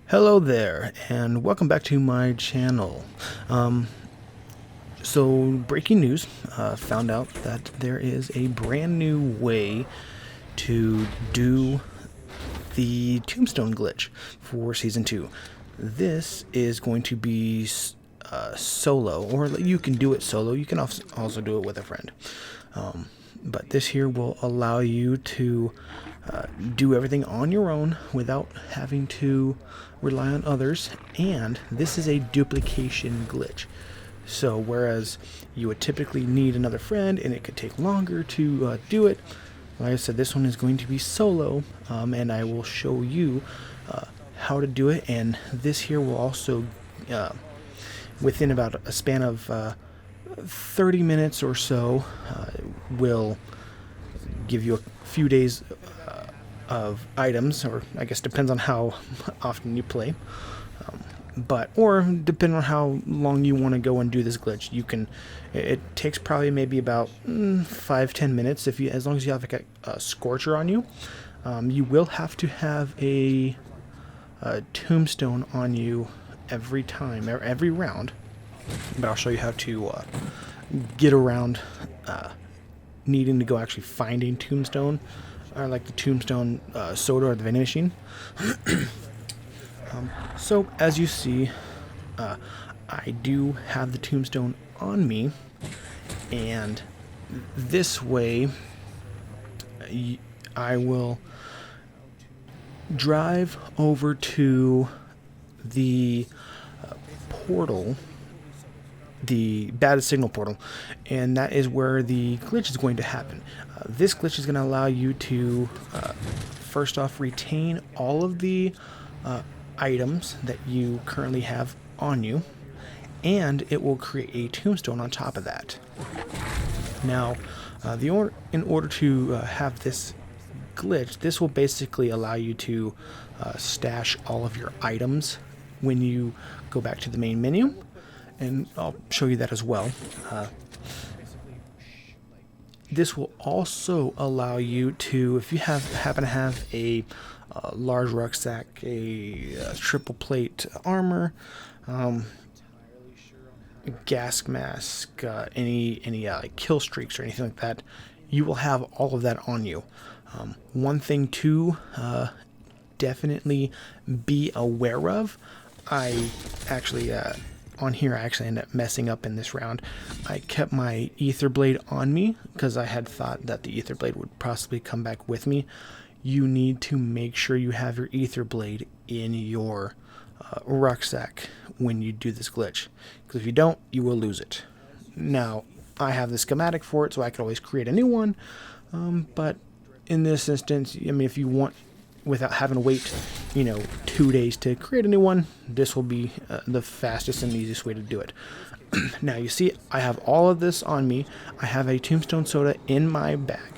Hello there, and welcome back to my channel. So, breaking news, found out that there is a brand new way to do the Tombstone glitch for Season 2. This is going to be solo, or you can do it solo. You can also do it with a friend. But this here will allow you to do everything on your own without having to rely on others, and this is a duplication glitch. So whereas you would typically need another friend and it could take longer to do it, like I said, this one is going to be solo, and I will show you how to do it. And this here will also, within about a span of 30 minutes or so, will give you a few days of items, or I guess depends on how often you play, or depending on how long you want to go and do this glitch. You can, it takes probably maybe about 5-10 minutes as long as you have like a scorcher on you. You will have to have a tombstone on you every time, every round, but I'll show you how to get around needing to go actually finding tombstone, or like the tombstone soda or the vending machine. So as you see, I do have the tombstone on me, and this way I will drive over to the portal, the bad signal portal, and that is where the glitch is going to happen. This glitch is going to allow you to first off retain all of the items that you currently have on you, and it will create a tombstone on top of that. Now, in order to have this glitch, this will basically allow you to stash all of your items when you go back to the main menu, and I'll show you that as well. This will also allow you to, if you happen to have a large rucksack, a triple plate armor, gas mask, any like kill streaks or anything like that, you will have all of that on you. One thing to definitely be aware of, I actually on here I actually ended up messing up in this round. I kept my ether blade on me because I had thought that the ether blade would possibly come back with me. You need to make sure you have your ether blade in your rucksack when you do this glitch, because if you don't, you will lose it. Now, I have the schematic for it, so I could always create a new one, but in this instance, I mean, if you want, without having to wait 2 days to create a new one, this will be the fastest and easiest way to do it. Now you see I have all of this on me. I have a tombstone soda in my bag.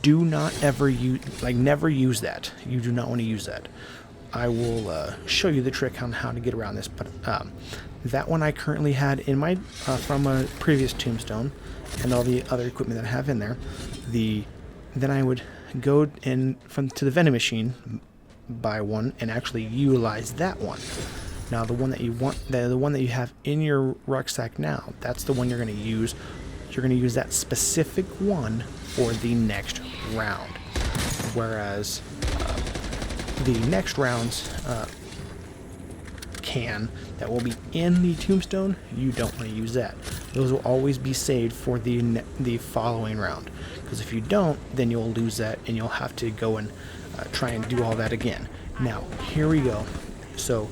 Do not ever use, never use that. You do not want to use that. I will show you the trick on how to get around this, but that one I currently had in my from a previous tombstone, and all the other equipment that I have in there. Then I would go to the vending machine, buy one, and actually utilize that one. Now the one that you want, the one that you have in your rucksack now, that's the one you're going to use. You're going to use that specific one for the next round, whereas the next rounds that will be in the tombstone, you don't want to use that. Those will always be saved for the following round, because if you don't, then you'll lose that and you'll have to go and try and do all that again. Now here we go. So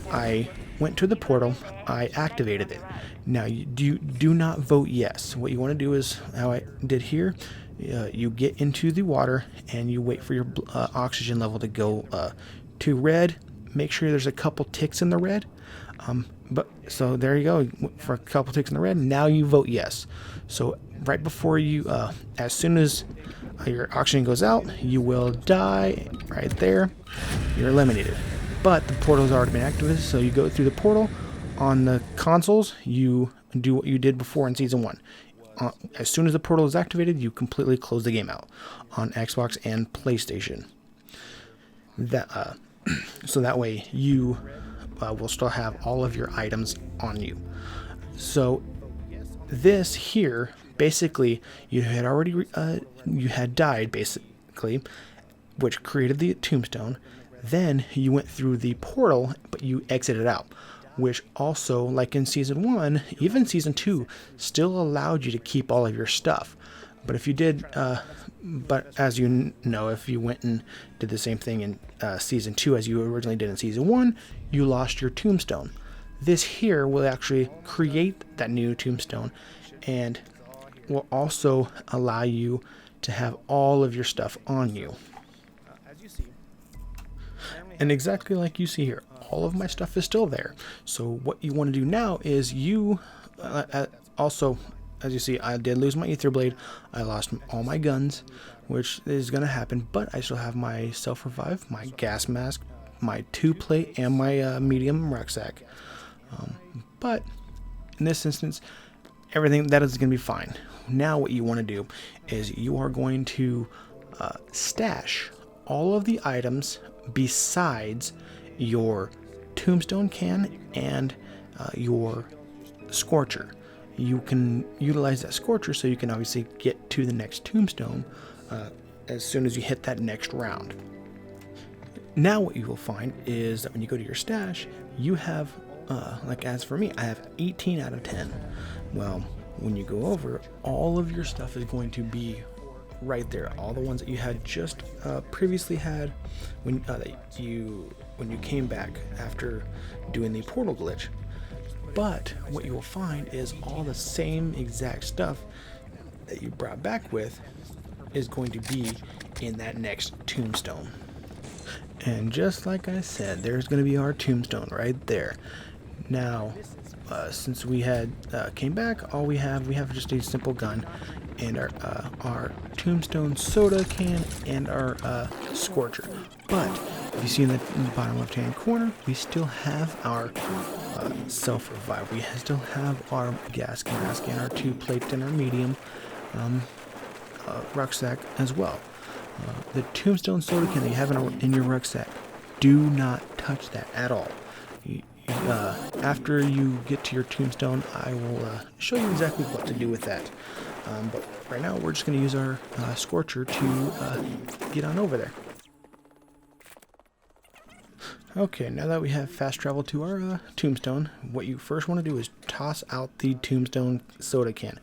I went to the portal, I activated it. Now you do not vote yes. What you want to do is how I did here. You get into the water and you wait for your oxygen level to go to red. Make sure there's a couple ticks in the red. So there you go, for a couple ticks in the red. Now you vote yes. So right before you, as soon as your oxygen goes out, you will die right there. You're eliminated. But the portal has already been activated, so you go through the portal. On the consoles, you do what you did before in Season 1. As soon as the portal is activated, you completely close the game out on Xbox and PlayStation. That so that way you will still have all of your items on you. So this here, basically, you had already you had died basically, which created the tombstone. Then you went through the portal, but you exited out, which also, like in season 1, even season 2, still allowed you to keep all of your stuff. But if you did, but as you know, if you went and did the same thing in season 2 as you originally did in season 1, you lost your tombstone. This here will actually create that new tombstone and will also allow you to have all of your stuff on you. And exactly like you see here, all of my stuff is still there. So what you want to do now is you also, as you see, I did lose my ether blade. I lost all my guns, which is going to happen, but I still have my self-revive, my gas mask, my 2-plate, and my medium rucksack. But in this instance, everything that is going to be fine. Now what you want to do is you are going to stash all of the items besides your tombstone can and your scorcher. You can utilize that scorcher so you can obviously get to the next tombstone as soon as you hit that next round. Now what you will find is that when you go to your stash, you have, like as for me, I have 18 out of 10. Well, when you go over, all of your stuff is going to be right there. All the ones that you had just previously had when you came back after doing the portal glitch. But what you will find is all the same exact stuff that you brought back with is going to be in that next tombstone. And just like I said, there's going to be our tombstone right there. Now, since we had came back, all we have just a simple gun and our tombstone soda can and our scorcher. But if you see in the bottom left hand corner, we still have our self-revive. We still have our gas mask and our 2-plate and our medium rucksack as well. The tombstone soda can that you have in your rucksack, do not touch that at all. After you get to your tombstone, I will show you exactly what to do with that. But right now, we're just going to use our scorcher to get on over there. Okay, now that we have fast travel to our tombstone, what you first want to do is toss out the tombstone soda can.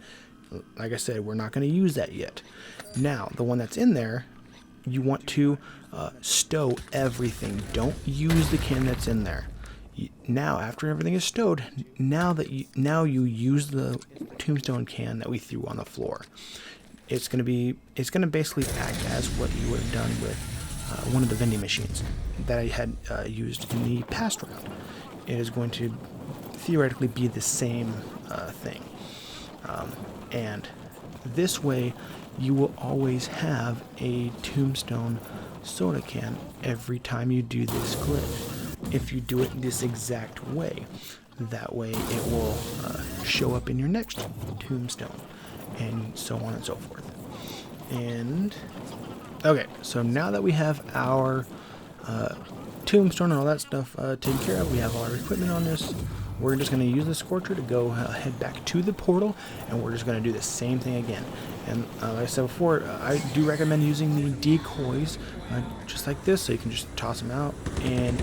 Like I said, we're not going to use that yet. Now, the one that's in there, you want to stow everything. Don't use the can that's in there. Now, after everything is stowed, now you use the tombstone can that we threw on the floor. It's gonna basically act as what you would have done with one of the vending machines that I had used in the past round. It is going to theoretically be the same thing, and this way you will always have a tombstone soda can every time you do this glitch. If you do it this exact way, that way it will show up in your next tombstone, and so on and so forth. And okay, so now that we have our tombstone and all that stuff taken care of, we have all our equipment on this. We're just going to use the scorcher to go head back to the portal, and we're just going to do the same thing again. And like I said before, I do recommend using the decoys just like this, so you can just toss them out, and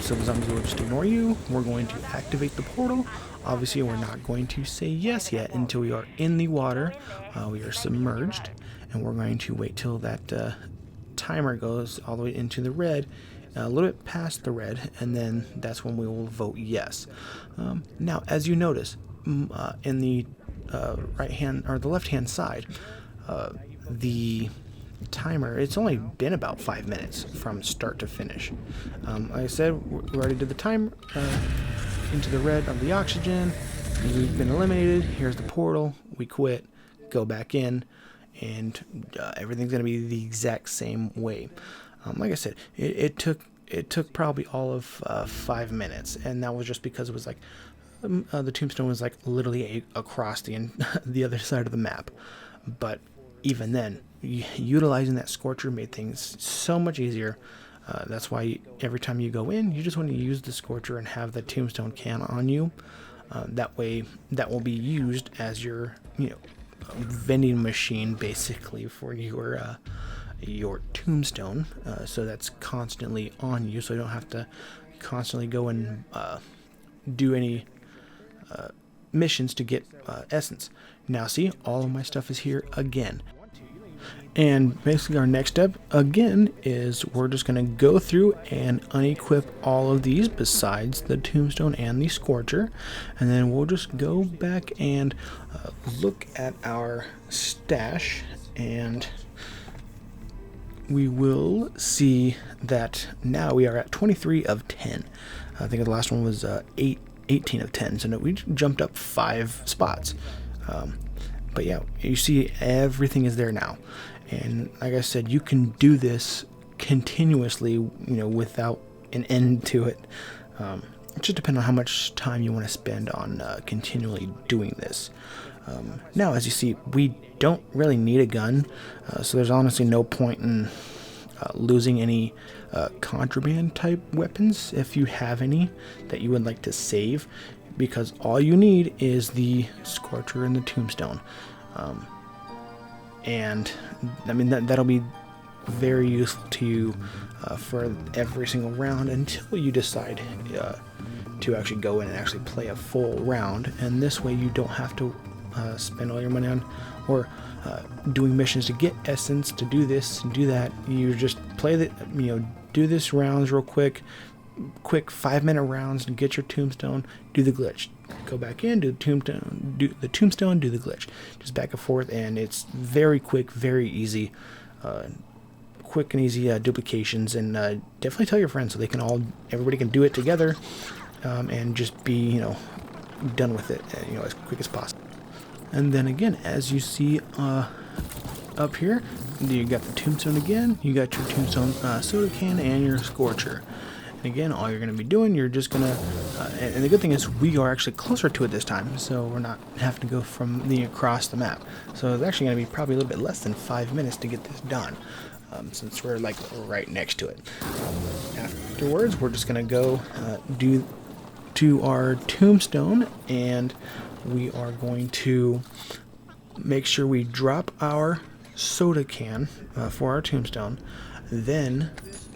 so the zombies will just ignore you. We're going to activate the portal. Obviously, we're not going to say yes yet until we are in the water. We are submerged, and we're going to wait till that timer goes all the way into the red, a little bit past the red, and then that's when we will vote yes. Now, as you notice, in the right hand or the left hand side, the timer, it's only been about 5 minutes from start to finish. Like I said, we already did the timer into the red of the oxygen. We've been eliminated. Here's the portal. We quit, go back in, and everything's going to be the exact same way. Like I said, it took probably all of 5 minutes, and that was just because it was like the tombstone was like literally across the other side of the map. But even then, utilizing that scorcher made things so much easier. That's why every time you go in, you just want to use the Scorcher and have the Tombstone can on you. That way, that will be used as your, vending machine basically for your Tombstone. So that's constantly on you, so you don't have to constantly go and do any missions to get essence. Now see, all of my stuff is here again. And basically our next step again is we're just going to go through and unequip all of these besides the Tombstone and the Scorcher, and then we'll just go back and look at our stash, and we will see that now we are at 23 of 10. I think the last one was 18 of 10, so no, we jumped up 5 spots. But yeah, you see everything is there now. And like I said, you can do this continuously, without an end to it. It just depends on how much time you want to spend on continually doing this. Now, as you see, we don't really need a gun, so there's honestly no point in losing any contraband type weapons if you have any that you would like to save, because all you need is the Scorcher and the Tombstone. And I mean that'll be very useful to you for every single round until you decide to actually go in and actually play a full round. And this way you don't have to spend all your money on or doing missions to get essence, to do this and do that. You just play the do this rounds real quick 5-minute rounds and get your Tombstone, do the glitch, go back in, do the Tombstone, do the glitch, just back and forth. And it's very quick, very easy, quick and easy duplications. And definitely tell your friends so everybody can do it together, and just be done with it as quick as possible. And then again, as you see up here, you got the Tombstone again, you got your Tombstone soda can and your Scorcher. And again, all you're going to be doing, you're just going to, and the good thing is we are actually closer to it this time, so we're not having to go from across the map. So it's actually going to be probably a little bit less than 5 minutes to get this done, since we're like right next to it. Afterwards, we're just going to go do to our Tombstone, and we are going to make sure we drop our soda can for our Tombstone. Then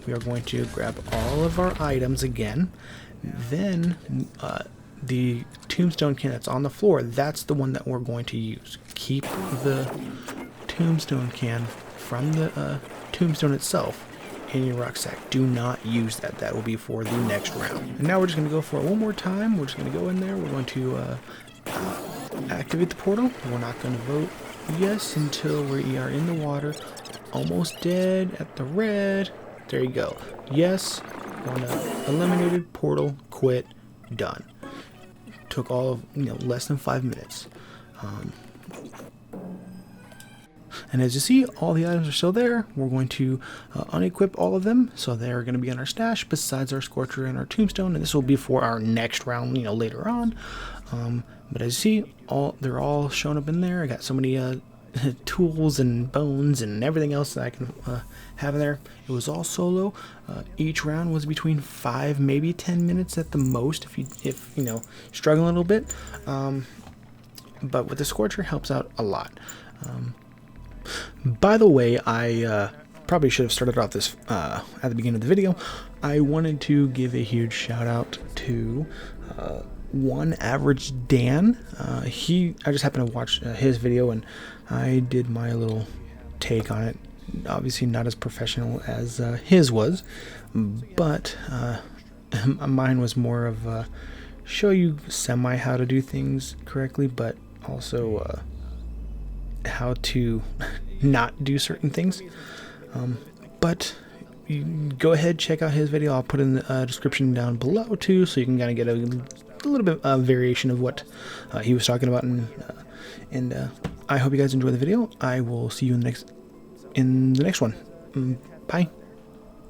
we are going to grab all of our items again. Then the Tombstone can that's on the floor, that's the one that we're going to use. Keep the Tombstone can from the Tombstone itself in your rucksack. Do not use that. That will be for the next round. And now we're just going to go for it one more time. We're just going to go in there. We're going to activate the portal. We're not going to vote yes until we are in the water. Almost dead at the red. There you go. Yes. Eliminated. Portal. Quit. Done. Took all of less than 5 minutes. And as you see, all the items are still there. We're going to unequip all of them, so they're going to be in our stash besides our Scorcher and our Tombstone, and this will be for our next round, later on. But as you see, they're all shown up in there. I got so many tools and bones and everything else that I can have in there. It was all solo. Each round was between 5, maybe 10 minutes at the most, if struggling a little bit. But with the Scorcher, helps out a lot. By the way, I probably should have started off this at the beginning of the video. I wanted to give a huge shout out to One Average Dan. I just happened to watch his video, and I did my little take on it. Obviously not as professional as his was, but mine was more of show you semi how to do things correctly, but also how to not do certain things. But you go ahead, check out his video. I'll put in the description down below too, so you can kind of get a little bit of variation of what he was talking about. And I hope you guys enjoy the video. I will see you in the next one. Bye.